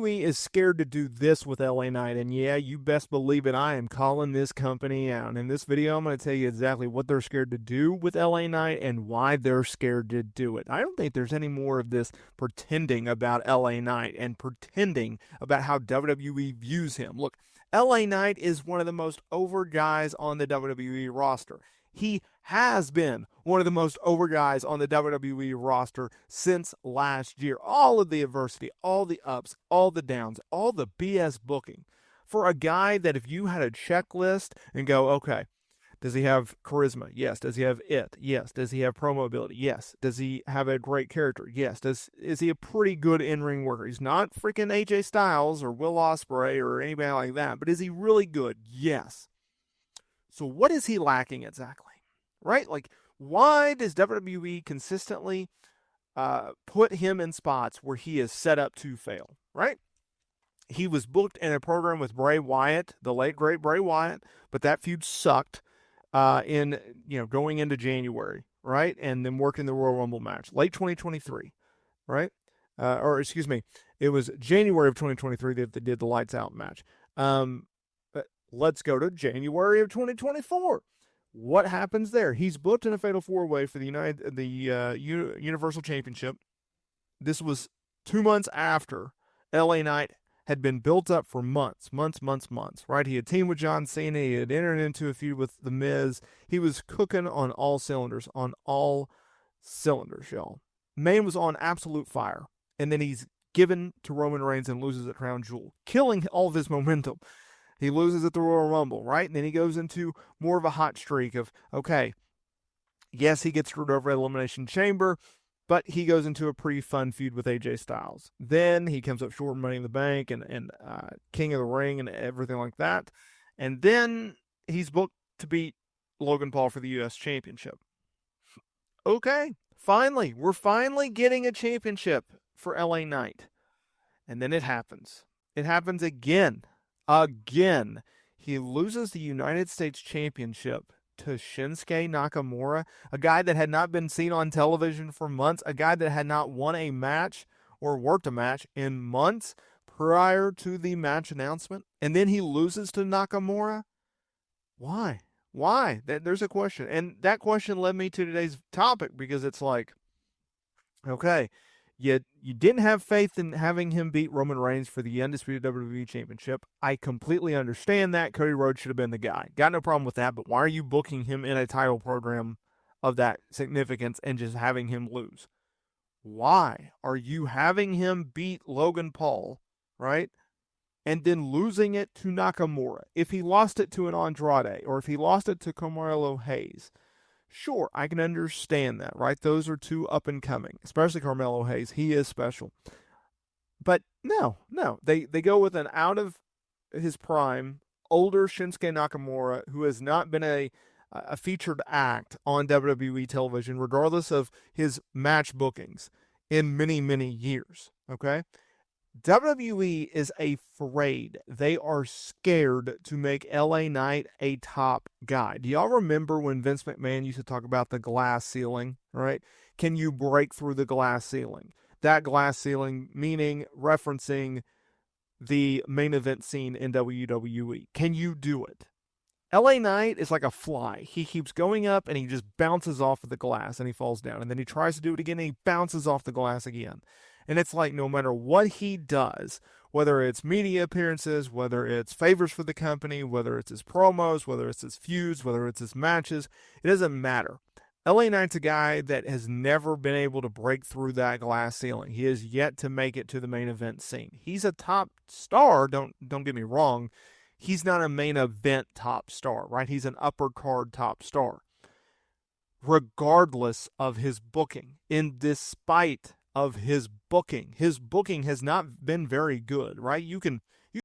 WWE is scared to do this with LA Knight, and yeah, you best believe it, I am calling this company out. In this video, I'm going to tell you exactly what they're scared to do with LA Knight and why they're scared to do it. I don't think there's any more of this pretending about LA Knight and pretending about how WWE views him. Look, LA Knight is one of the most over guys on the WWE roster. He has been one of the most over guys on the WWE roster since last year. All of the adversity, all the ups, all the downs, all the BS booking. For a guy that if you had a checklist and go, okay, does he have charisma? Yes. Does he have it? Yes. Does he have promo ability? Yes. Does he have a great character? Yes. Is he a pretty good in-ring worker? He's not freaking AJ Styles or Will Ospreay or anybody like that, but is he really good? Yes. So what is he lacking exactly? Right? Like, why does WWE consistently put him in spots where he is set up to fail? Right? He was booked in a program with Bray Wyatt, the late great Bray Wyatt, but that feud sucked going into January, right? And then working the Royal Rumble match, late 2023, right? It was January of 2023 that they did the Lights Out match. But let's go to January of 2024. What happens there? He's booked in a Fatal 4-Way for the Universal Championship. This was 2 months after LA Knight had been built up for months, right? He had teamed with John Cena. He had entered into a feud with The Miz. He was cooking on all cylinders, y'all. Man was on absolute fire. And then he's given to Roman Reigns and loses at Crown Jewel, killing all of his momentum. He loses at the Royal Rumble, right? And then he goes into more of a hot streak of, okay, yes, he gets screwed over at Elimination Chamber, but he goes into a pretty fun feud with AJ Styles. Then he comes up short in Money in the Bank and King of the Ring and everything like that. And then he's booked to beat Logan Paul for the U.S. Championship. Okay, finally, we're finally getting a championship for LA Knight. And then it happens. It happens again. He loses the United States Championship to Shinsuke Nakamura, a guy that had not been seen on television for months, a guy that had not won a match or worked a match in months prior to the match announcement. And then he loses to Nakamura. Why? There's a question. And that question led me to today's topic because it's like, okay, you didn't have faith in having him beat Roman Reigns for the undisputed WWE Championship. I completely understand that. Cody Rhodes should have been the guy. Got no problem with that, but why are you booking him in a title program of that significance and just having him lose? Why are you having him beat Logan Paul, right? And then losing it to Nakamura. If he lost it to an Andrade or if he lost it to Carmelo Hayes, sure, I can understand that, right? Those are two up and coming, especially Carmelo Hayes. He is special. But no. They go with an out of his prime, older Shinsuke Nakamura who has not been a featured act on WWE television, regardless of his match bookings in many, many years, okay? WWE is afraid. They are scared to make LA Knight a top guy. Do y'all remember when Vince McMahon used to talk about the glass ceiling, right? Can you break through the glass ceiling? That glass ceiling meaning referencing the main event scene in WWE. Can you do it? LA Knight is like a fly. He keeps going up and he just bounces off of the glass and he falls down. And then he tries to do it again and he bounces off the glass again. And it's like no matter what he does, whether it's media appearances, whether it's favors for the company, whether it's his promos, whether it's his feuds, whether it's his matches, it doesn't matter. LA Knight's a guy that has never been able to break through that glass ceiling. He has yet to make it to the main event scene. He's a top star, don't get me wrong. He's not a main event top star, right? He's an upper card top star. Regardless of his booking, in despite of his booking has not been very good, right? You can